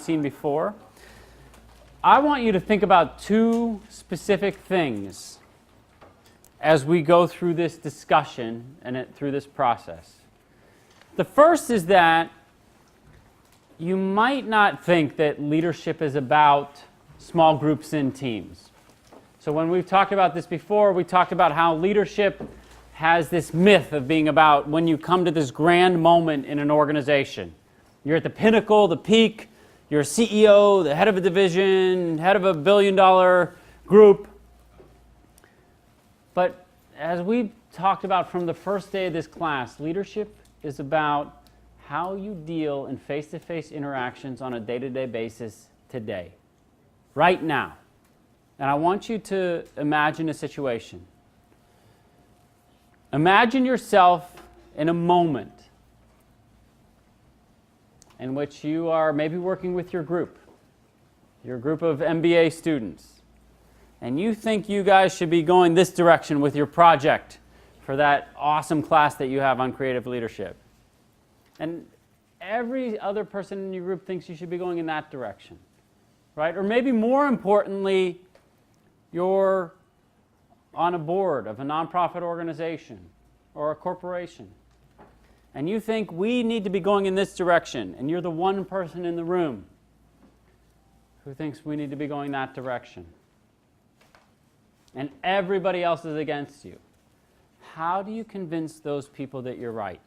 seen before. I want you to think about two specific things as we go through this discussion and through this process. The first is that you might not think that leadership is about small groups and teams. So when we've talked about this before, we talked about how leadership has this myth of being about when you come to this grand moment in an organization. You're at the pinnacle, the peak, you're a CEO, the head of a division, head of a billion-dollar group. But as we talked about from the first day of this class, leadership is about how you deal in face-to-face interactions on a day-to-day basis today, right now. And I want you to imagine a situation. Imagine yourself in a moment in which you are maybe working with your group of MBA students, and you think you guys should be going this direction with your project for that awesome class that you have on creative leadership. And every other person in your group thinks you should be going in that direction, right? Or maybe more importantly, you're on a board of a nonprofit organization or a corporation, and you think we need to be going in this direction, and you're the one person in the room who thinks we need to be going that direction, and everybody else is against you. How do you convince those people that you're right?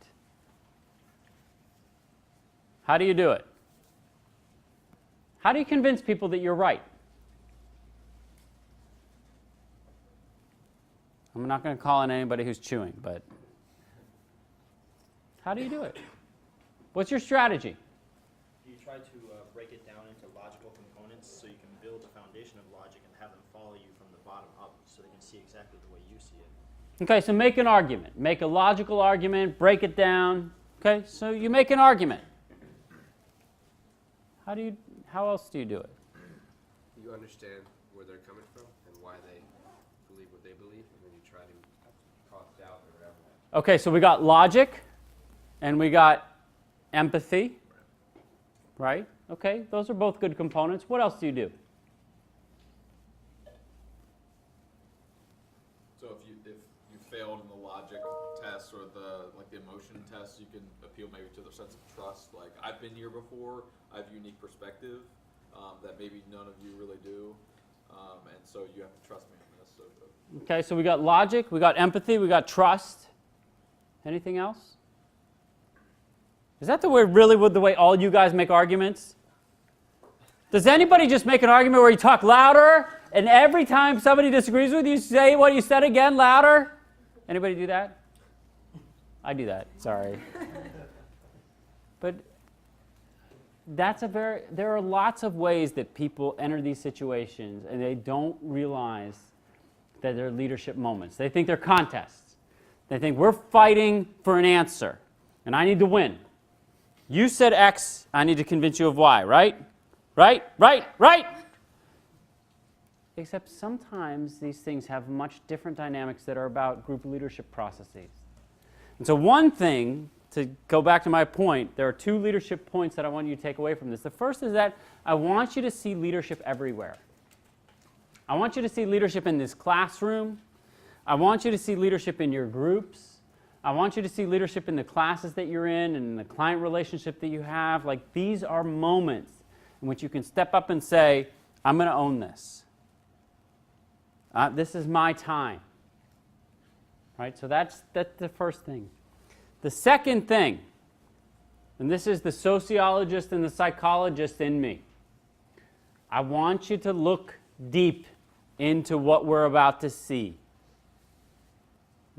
How do you do it? How do you convince people that you're right? I'm not going to call on anybody who's chewing, but how do you do it? What's your strategy? You try to break it down into logical components so you can build a foundation of logic and have them follow you from the bottom up so they can see exactly the way you see it. Okay, so make an argument. Make a logical argument, break it down. Okay, so you make an argument. How else do you do it? You understand where they're coming from and why they believe what they believe, and then you try to talk doubt or whatever. Okay, so we got logic and we got empathy, right? Okay, those are both good components. What else do you do? So if you failed in the logic test or the emotion test, you can appeal maybe to the sense of trust. Like, I've been here before, I have a unique perspective that maybe none of you really do, and so you have to trust me on this. So. Okay, so we got logic, we got empathy, we got trust. Anything else? Is that the way all you guys make arguments? Does anybody just make an argument where you talk louder, and every time somebody disagrees with you, say what you said again louder? Anybody do that? I do that, sorry. But there are lots of ways that people enter these situations and they don't realize that they're leadership moments. They think they're contests. They think we're fighting for an answer and I need to win. You said X, I need to convince you of Y, right? Right? Except sometimes these things have much different dynamics that are about group leadership processes. And so one thing, to go back to my point, there are two leadership points that I want you to take away from this. The first is that I want you to see leadership everywhere. I want you to see leadership in this classroom. I want you to see leadership in your groups. I want you to see leadership in the classes that you're in and the client relationship that you have. Like, these are moments in which you can step up and say, I'm going to own this. This is my time. Right? So that's the first thing. The second thing, and this is the sociologist and the psychologist in me, I want you to look deep into what we're about to see.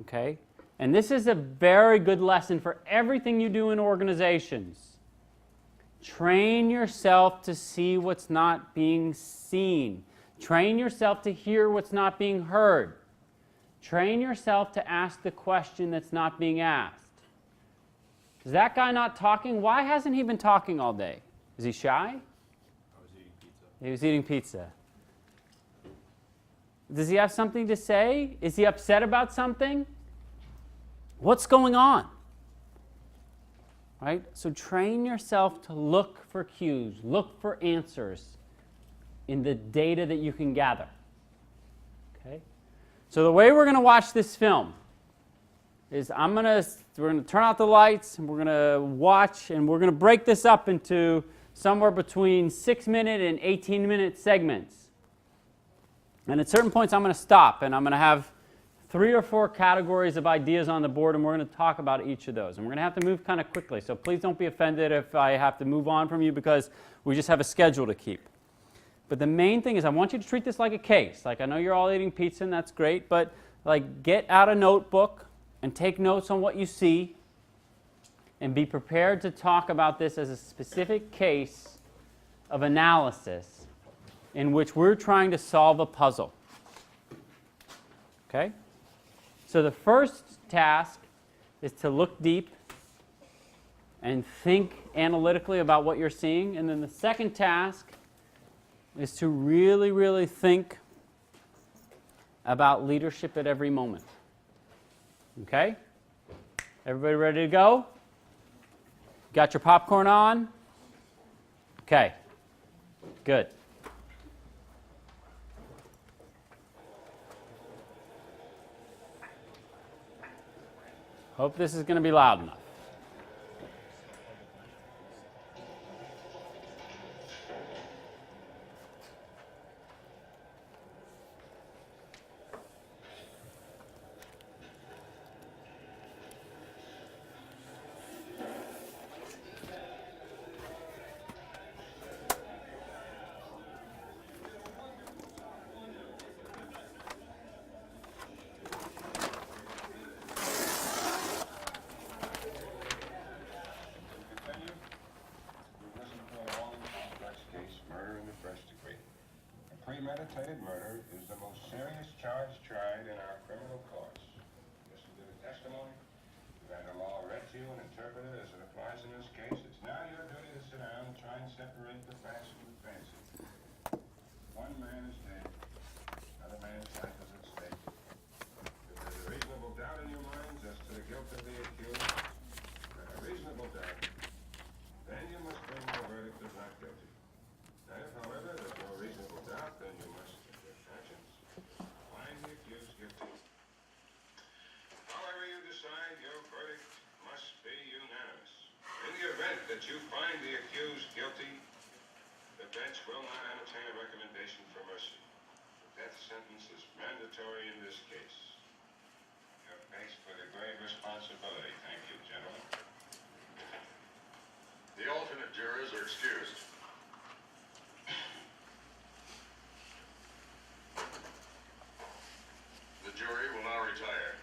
Okay? And this is a very good lesson for everything you do in organizations. Train yourself to see what's not being seen. Train yourself to hear what's not being heard. Train yourself to ask the question that's not being asked. Is that guy not talking? Why hasn't he been talking all day? Is he shy? I was eating pizza. He was eating pizza. Does he have something to say? Is he upset about something? What's going on? right? So train yourself to look for cues, look for answers in the data that you can gather. Okay? So the way we're going to watch this film is we're going to turn out the lights and we're going to watch, and we're going to break this up into somewhere between 6-minute and 18-minute segments. And at certain points I'm going to stop and I'm going to have 3 or 4 categories of ideas on the board, and we're going to talk about each of those. And we're going to have to move kind of quickly, so please don't be offended if I have to move on from you, because we just have a schedule to keep. But the main thing is I want you to treat this like a case. Like, I know you're all eating pizza and that's great, but like, get out a notebook and take notes on what you see and be prepared to talk about this as a specific case of analysis in which we're trying to solve a puzzle. Okay? So the first task is to look deep and think analytically about what you're seeing. And then the second task is to really, really think about leadership at every moment. Okay? Everybody ready to go? Got your popcorn on? Okay. Good. Hope this is going to be loud enough. Premeditated murder is the most serious charge tried in our criminal courts. Listen to the testimony. You've had the law read to you and interpreted as it applies in this case. It's now your duty to sit down and try and separate the facts from the fancy. One man is dead. Another man's life is at stake. If there's a reasonable doubt in your minds as to the guilt of the accused, a reasonable doubt, then you must bring the verdict of not guilty. Now, if, however, there's no reasonable doubt, then you must, in your conscience, find the accused guilty. However you decide, your verdict must be unanimous. In the event that you find the accused guilty, the bench will not entertain a recommendation for mercy. The death sentence is mandatory in this case. You're faced with a grave responsibility. Thank you, gentlemen. The alternate jurors are excused. The jury will now retire.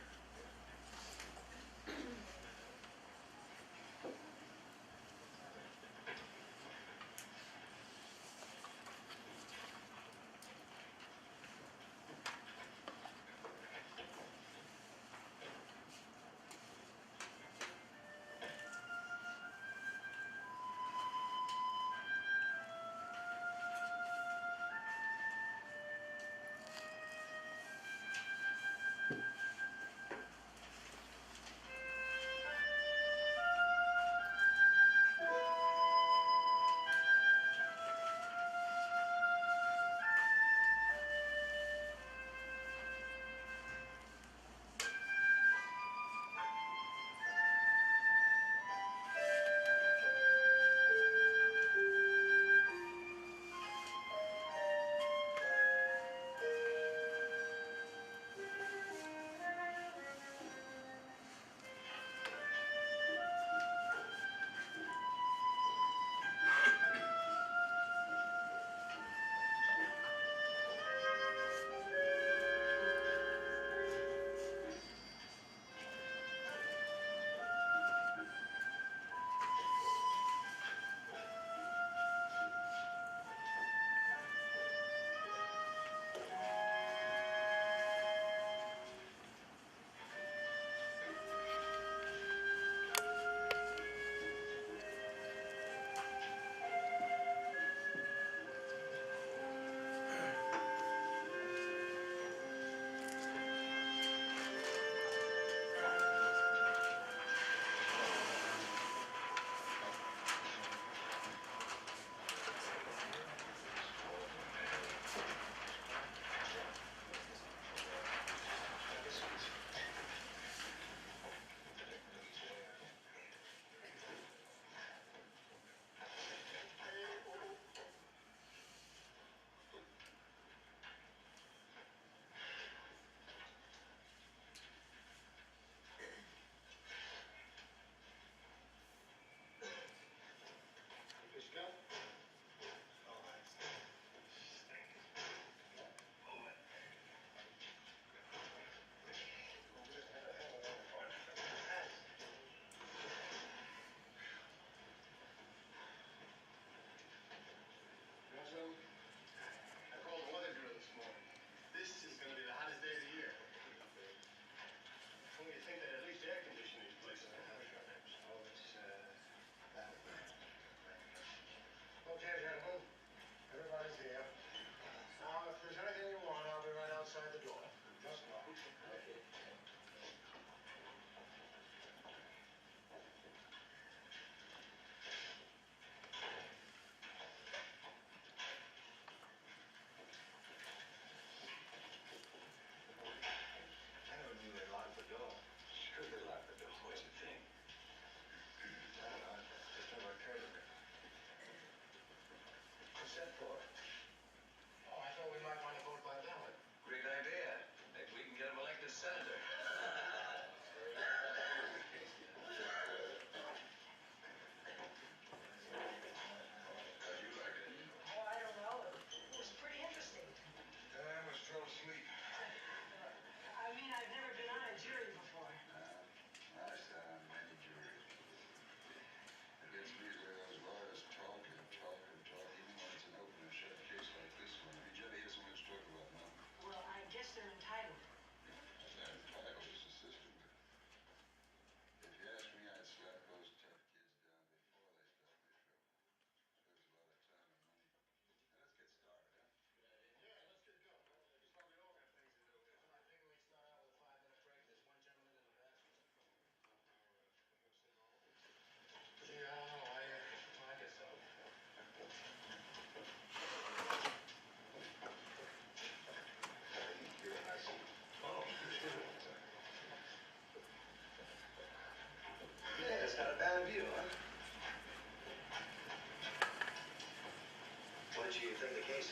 take the case.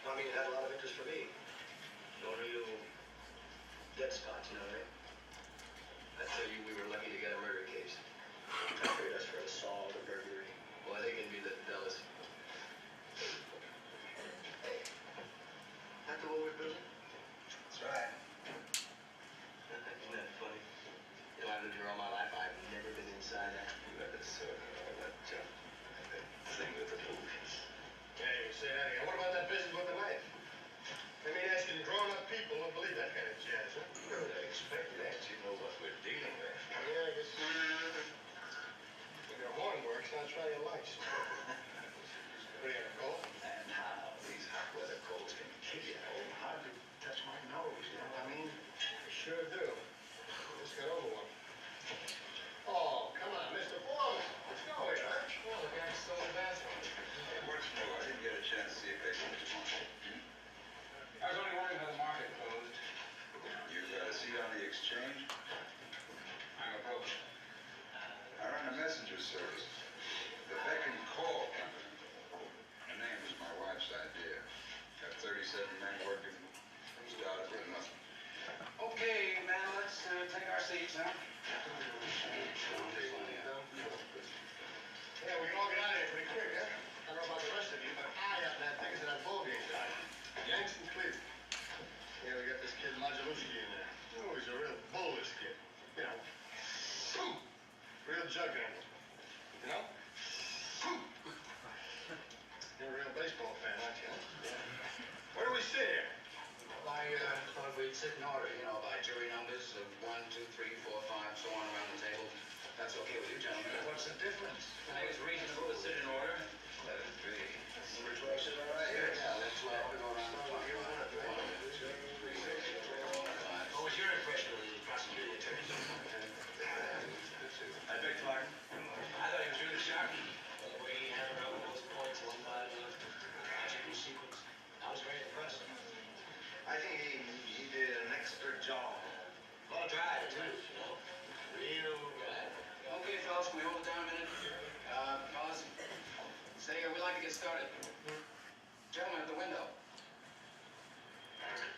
I mean, it had a lot of interest for me. No real dead spots, you know what I mean? I'd tell you we were lucky to get a murder case. I figured that's for assault or burglary. Well, they can be the Dallas. Hey, that the Woolworth building? That's right. Isn't that funny? You know, I've lived here all my life. I've never been inside that. You got this, all that junk. That thing with the movies. Hey, say that again. What about that business with the knife? I mean, asking grown-up people don't believe that kind of jazz, huh? You would have expected that. You know what we're dealing with. Yeah, I guess. When your horn works, now try your lights. What are you gonna call? And how these hot weather colds can kill you. Oh, hardly touch my nose, you know what I mean? I sure do. Just got over one. Oh, come on, Mr. Foreman. Let's go here, huh? Well, the guy stole the bathroom. Hey, what's more, I didn't get a chance to see if they sold tomorrow. I was only wondering how the market closed. You got a seat on the exchange? I'm a broker. I run a messenger service. The Beck and Call Company. The name was my wife's idea. Got 37 men working. Started with nothing. Okay, man, let's take our seats, huh? Yeah, we can all get out of here pretty quick, huh? I don't know about the rest of you, but I happen to have tickets to that ball game tonight. Yanks and Cleveland. Yeah, we got this kid Majaluski in there. Oh, he's a real bull, this kid. You know, real juggernaut. You know? You're a real baseball fan, aren't you? Yeah. Where do we sit here? I thought we'd sit in order, you know, by jury numbers of 1, 2, 3, 4, 5, so on around the table. That's okay with you, gentlemen? What's the difference? I think it's reasonable to sit in order. Let it be. Number 12 sit all right here. Yeah, let's go around the clock. 1, 2, 3, 4, 5. What was your impression of the prosecuting attorney? I beg pardon? I thought he was really sharp. The way he hammered out those points one by one, logical sequence. I was very impressed. I think he did an expert job. Well tried, too. Real good. Okay, fellas, can we hold it down a minute? Fellas, say we'd like to get started. Gentlemen at the window.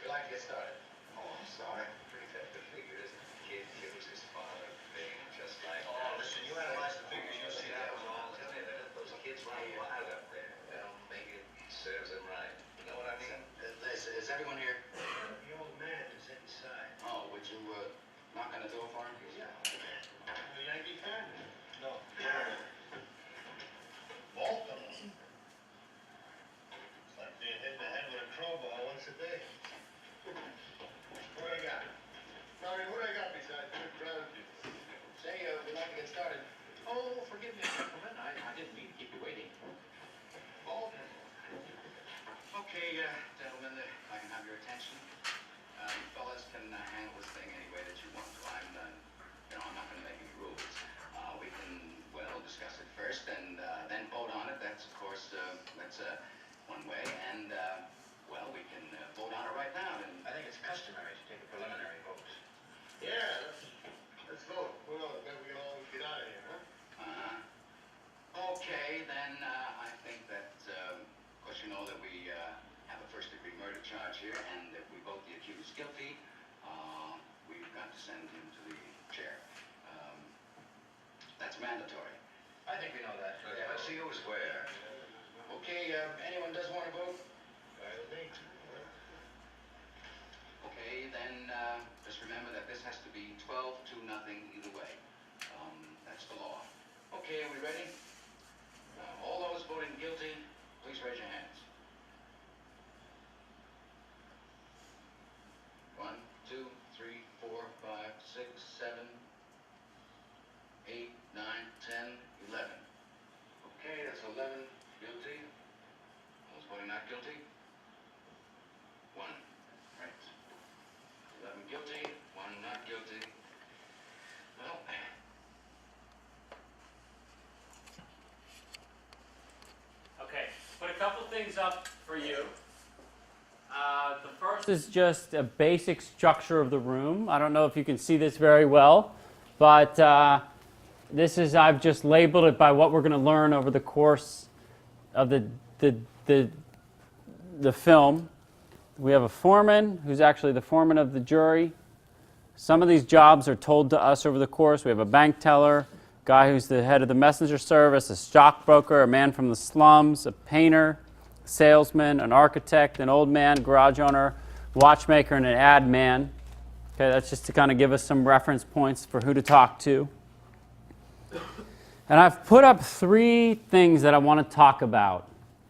We'd like to get started. Oh, I'm sorry. Pretty hefty figures. Kid kills his father. Big, just like Oh, that. listen, you analyze the figures, you'll see that was all. Tell me that. Those kids run wild up there. They don't make it. Serves them right. You know what I mean? Is everyone here? The old man is inside. Oh, would you knock on the door for him? Yeah. A Yankee fan? No. Baltimore. It's like being hit in the head with a crowbar once a day. What do I got? I mean, what do I got besides good ground people? Say, we'd like to get started. Oh, forgive me, gentlemen. I didn't mean to keep you waiting. Baltimore. Okay, gentlemen, if I can have your attention. Fellas can handle this thing any way that you want to. I'm not going to make any rules. We can, well, discuss it first and then vote on it. That's, of course, that's one way. And, well, we can vote on it right now. And I think it's customary to take a preliminary vote. Yeah, let's vote. Well, then we can all get out of here, huh? Okay, then I think that, of course, you know that we have a first-degree murder charge here, and if we vote the accused guilty, we've got to send him to the chair. That's mandatory. I think we know that. Yeah, let's see who's where. Okay, anyone does want to vote? Me. Okay, then just remember that this has to be 12-0 either way. That's the law. Okay, are we ready? All those voting guilty, please raise your hands. 1, 2, 3, 4, 5, 6, 7, 8, 9, 10, 11. Okay, that's 11 guilty. Those voting not guilty? 1. Right. 11 guilty, 1 not guilty. Well, Okay, put a couple things up for you. The first is just a basic structure of the room. I don't know if you can see this very well, but I've just labeled it by what we're going to learn over the course of the film. We have a foreman who's actually the foreman of the jury. Some of these jobs are told to us over the course. We have a bank teller, guy who's the head of the messenger service, a stockbroker, a man from the slums, a painter, a salesman, an architect, an old man, garage owner, watchmaker, and an ad man. Okay, that's just to kind of give us some reference points for who to talk to. And I've put up 3 things that I want to talk about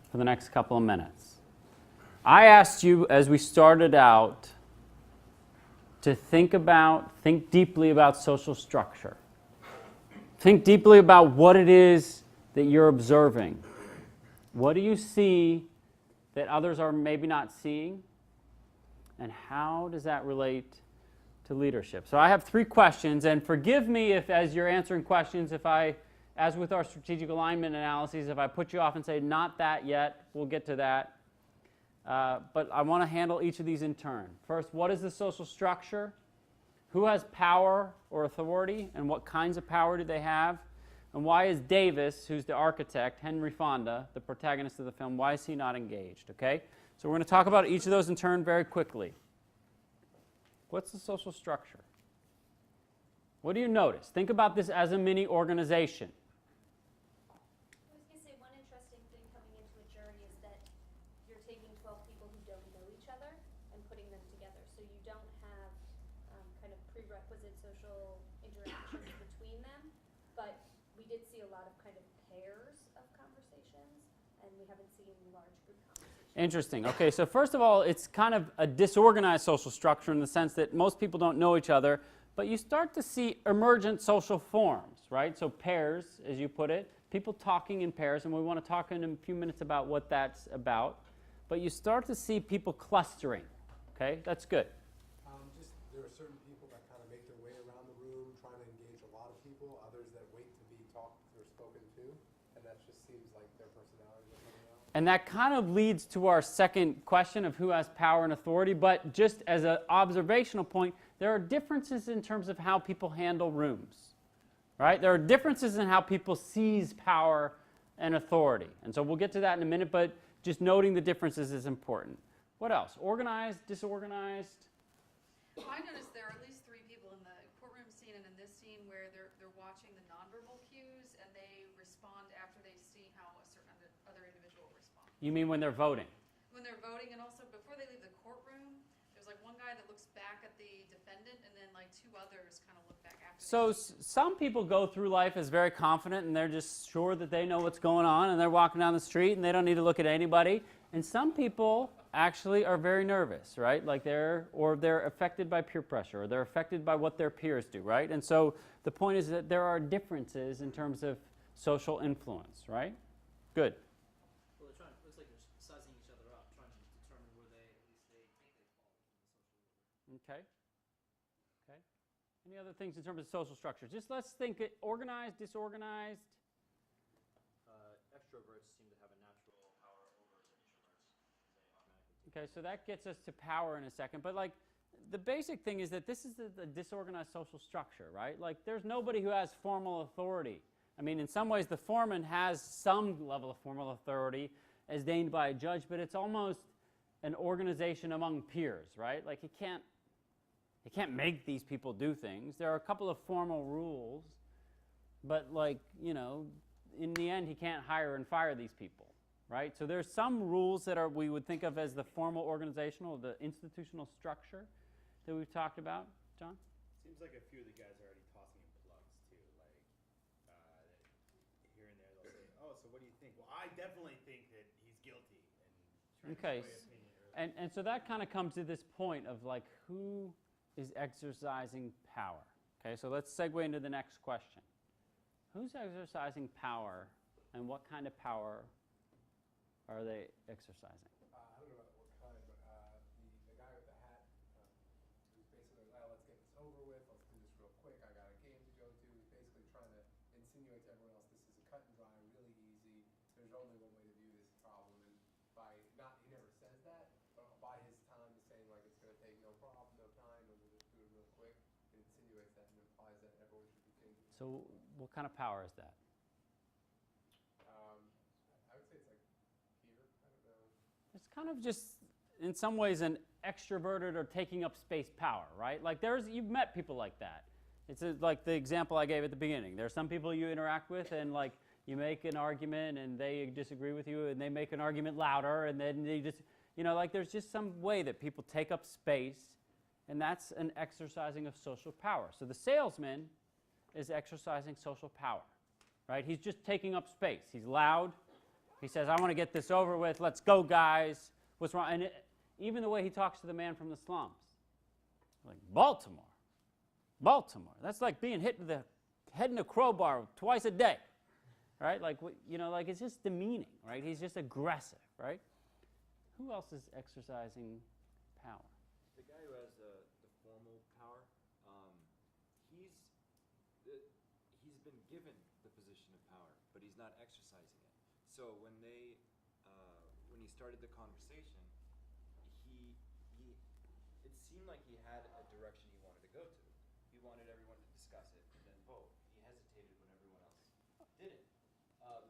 for the next couple of minutes. I asked you as we started out to think deeply about social structure. Think deeply about what it is that you're observing. What do you see that others are maybe not seeing? And how does that relate to leadership? So I have 3 questions, and forgive me if as you're answering questions, if I, as with our strategic alignment analyses, if I put you off and say, not that yet, we'll get to that. But I want to handle each of these in turn. First, what is the social structure? Who has power or authority, and what kinds of power do they have? And why is Davis, who's the architect, Henry Fonda, the protagonist of the film, why is he not engaged? Okay? So we're going to talk about each of those in turn very quickly. What's the social structure? What do you notice? Think about this as a mini organization. I was going to say one interesting thing coming into a jury is that you're taking 12 people who don't know each other and putting them together. So you don't have kind of prerequisite social interactions between them. But we did see a lot of kind of pairs of conversations, and we haven't seen large group conversations. Interesting. Okay, so first of all, it's kind of a disorganized social structure in the sense that most people don't know each other, but you start to see emergent social forms, right? So pairs, as you put it, people talking in pairs, and we want to talk in a few minutes about what that's about. But you start to see people clustering, okay? That's good. Just there are certain people that kind of make their way around the room, trying to engage a lot of people, others that wait to be talked or spoken to, and that just seems like their personalities are coming out. And that kind of leads to our second question of who has power and authority, but just as an observational point, there are differences in terms of how people handle rooms, right? There are differences in how people seize power and authority. And so we'll get to that in a minute, but just noting the differences is important. What else? Organized, disorganized? I noticed there are at least 3 people in the courtroom scene and in this scene where they're watching the nonverbal cues and they respond after they see how a certain other individual responds. You mean when they're voting? When they're voting, and also before they leave the courtroom, there's like one guy that looks back at the defendant and then like 2 others kind of look back after. So some people go through life as very confident and they're just sure that they know what's going on and they're walking down the street and they don't need to look at anybody. And some people actually are very nervous, right? Like they're affected by peer pressure, or they're affected by what their peers do, right? And so the point is that there are differences in terms of social influence, right? Good. Well, looks like they're sizing each other up, trying to determine where they think they fall. Okay. Okay. Any other things in terms of social structure? Just let's think organized, disorganized. Extroverts seem to have a natural power over introverts. They automatically Okay, so that gets us to power in a second. But like the basic thing is that this is the disorganized social structure, right? Like there's nobody who has formal authority. I mean, in some ways the foreman has some level of formal authority as deigned by a judge, but it's almost an organization among peers, right? Like he can't make these people do things. There are a couple of formal rules, but like, you know, in the end he can't hire and fire these people, right? So there's some rules that we would think of as the formal organizational, the institutional structure that we've talked about. John? Seems like a few of the guys are already tossing in plugs too, like here and there they'll say, oh, so what do you think? Well, I definitely think that he's guilty. And Okay, and so that kind of comes to this point of like who is exercising power. Okay, so let's segue into the next question. Who's exercising power, and what kind of power are they exercising? I don't know what kind, but the guy with the hat, who's basically, well, let's get this over with, let's do this real quick, I got a game to go to. He's basically trying to insinuate to everyone else this is a cut and dry, really easy. There's only one way to view this problem, and he never says that, but by his time he's saying like it's going to take no problem, no time, and we'll just do it real quick. It insinuates that and implies that everyone should be thinking. So what kind of power is that? I would say it's like It's kind of just, in some ways, an extroverted or taking up space power, right? Like you've met people like that. It's like the example I gave at the beginning. There are some people you interact with and like you make an argument and they disagree with you and they make an argument louder and then they just, like there's just some way that people take up space, and that's an exercising of social power. So the salesman is exercising social power, right? He's just taking up space. He's loud. He says, I want to get this over with. Let's go, guys. What's wrong? And even the way he talks to the man from the slums. Like, Baltimore. That's like being hit with the head in a crowbar twice a day, right? Like, like it's just demeaning, right? He's just aggressive, right? Who else is exercising power? The guy who has the formal power, he's been given the position of power, but he's not exercising it. So when he started the conversation, it seemed like he had a direction he wanted to go to. He wanted everyone to discuss it and then vote. He hesitated when everyone else didn't,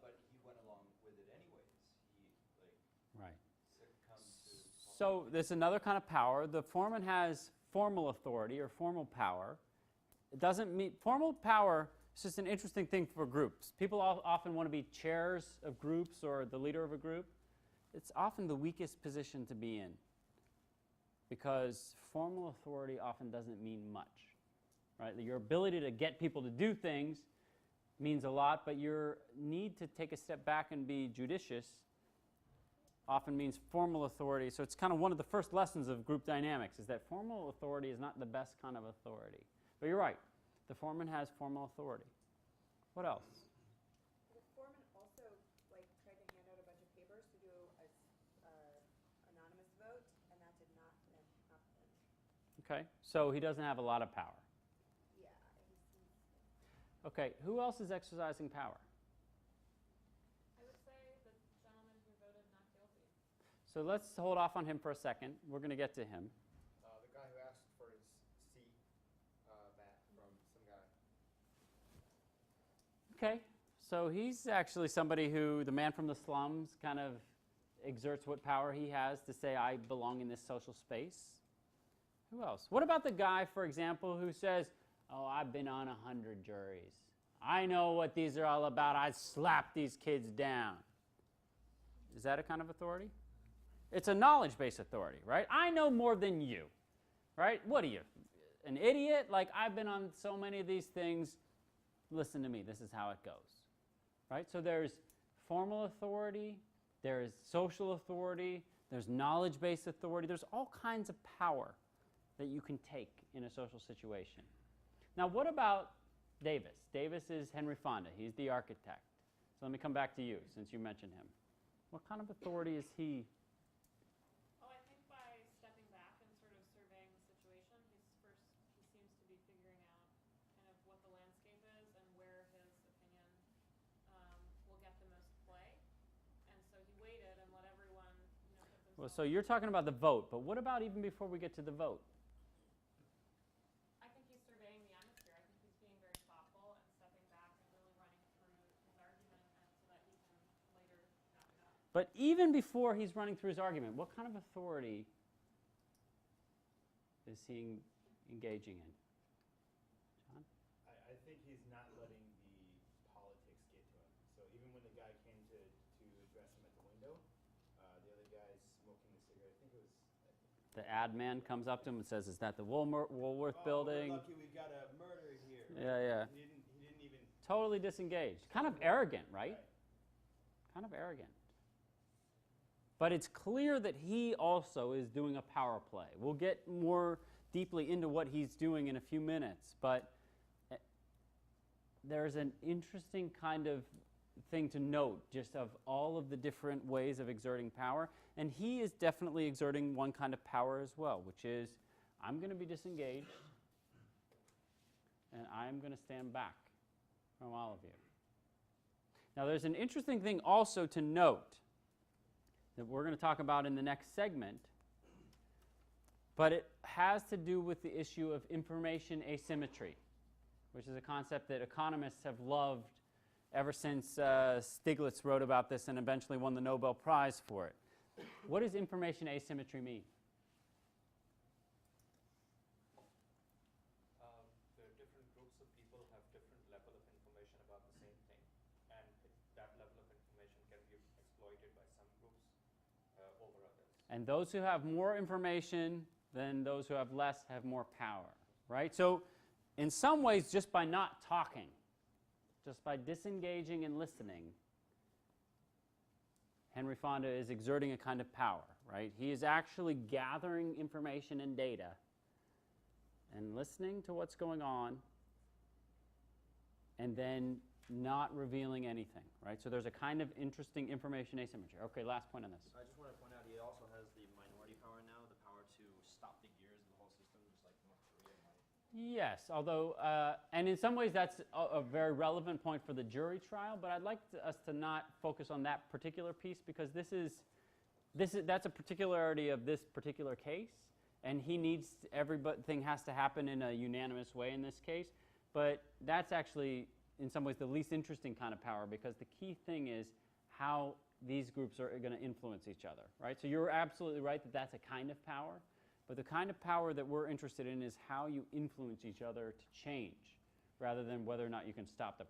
but he went along with it anyways. Right. Succumbed to. So there's another kind of power. The foreman has formal authority or formal power. It doesn't mean formal power. It's just an interesting thing for groups. People often want to be chairs of groups or the leader of a group. It's often the weakest position to be in because formal authority often doesn't mean much, right? Your ability to get people to do things means a lot, but your need to take a step back and be judicious often means formal authority. So it's kind of one of the first lessons of group dynamics is that formal authority is not the best kind of authority. But you're right. The foreman has formal authority. What else? The foreman also tried to hand out a bunch of papers to do a anonymous vote, and that did not happen. Okay, so he doesn't have a lot of power. Yeah. Okay, who else is exercising power? I would say the gentleman who voted not guilty. So let's hold off on him for a second. We're going to get to him. The guy who asked for his seat back from some guy. Okay, so he's actually somebody who, the man from the slums, kind of exerts what power he has to say, I belong in this social space. Who else? What about the guy, for example, who says, oh, I've been on 100 juries. I know what these are all about. I slap these kids down. Is that a kind of authority? It's a knowledge-based authority, right? I know more than you, right? What are you, an idiot? Like, I've been on so many of these things. Listen to me. This is how it goes, right? So there's formal authority. There's social authority. There's knowledge-based authority. There's all kinds of power that you can take in a social situation. Now, what about Davis? Davis is Henry Fonda. He's the architect. So let me come back to you, since you mentioned him. What kind of authority is he? Oh, I think by stepping back and sort of surveying the situation, he seems to be figuring out kind of what the landscape is and where his opinion will get the most play. And so he waited and let everyone, put themselves. Well, so you're talking about the vote, but what about even before we get to the vote? I think he's surveying the atmosphere. I think he's being very thoughtful and stepping back and really running through his argument so that he can later back it up. But even before he's running through his argument, what kind of authority is he engaging in? John? I think he's not letting the politics get to him. So even when the guy came to address him at the window, the other guy's smoking a cigarette. I think it was. The ad man comes up to him and says, is that the Woolworth building? We're lucky we got a murder here. Yeah. He didn't even. Totally disengaged. Kind of arrogant, right? Kind of arrogant. But it's clear that he also is doing a power play. We'll get more deeply into what he's doing in a few minutes, but there's an interesting kind of thing to note just of all of the different ways of exerting power, and he is definitely exerting one kind of power as well, which is I'm going to be disengaged and I'm going to stand back from all of you. Now there's an interesting thing also to note that we're going to talk about in the next segment, but it has to do with the issue of information asymmetry, which is a concept that economists have loved ever since Stiglitz wrote about this and eventually won the Nobel Prize for it. What does information asymmetry mean? The different groups of people have different level of information about the same thing, and that level of information can be exploited by some groups over others. And those who have more information than those who have less have more power, right? So in some ways, just by not talking, just by disengaging and listening, Henry Fonda is exerting a kind of power, right? He is actually gathering information and data and listening to what's going on and then not revealing anything, right? So there's a kind of interesting information asymmetry. Okay, last point on this. I just want to point out he also has the minority power now, the power to stop the gears of the whole system, just like North Korea might. Yes, although, and in some ways that's a very relevant point for the jury trial, but I'd like us to not focus on that particular piece because that's a particularity of this particular case, and everything has to happen in a unanimous way in this case, but that's actually in some ways the least interesting kind of power because the key thing is how these groups are going to influence each other, right? So you're absolutely right that that's a kind of power, but the kind of power that we're interested in is how you influence each other to change rather than whether or not you can stop the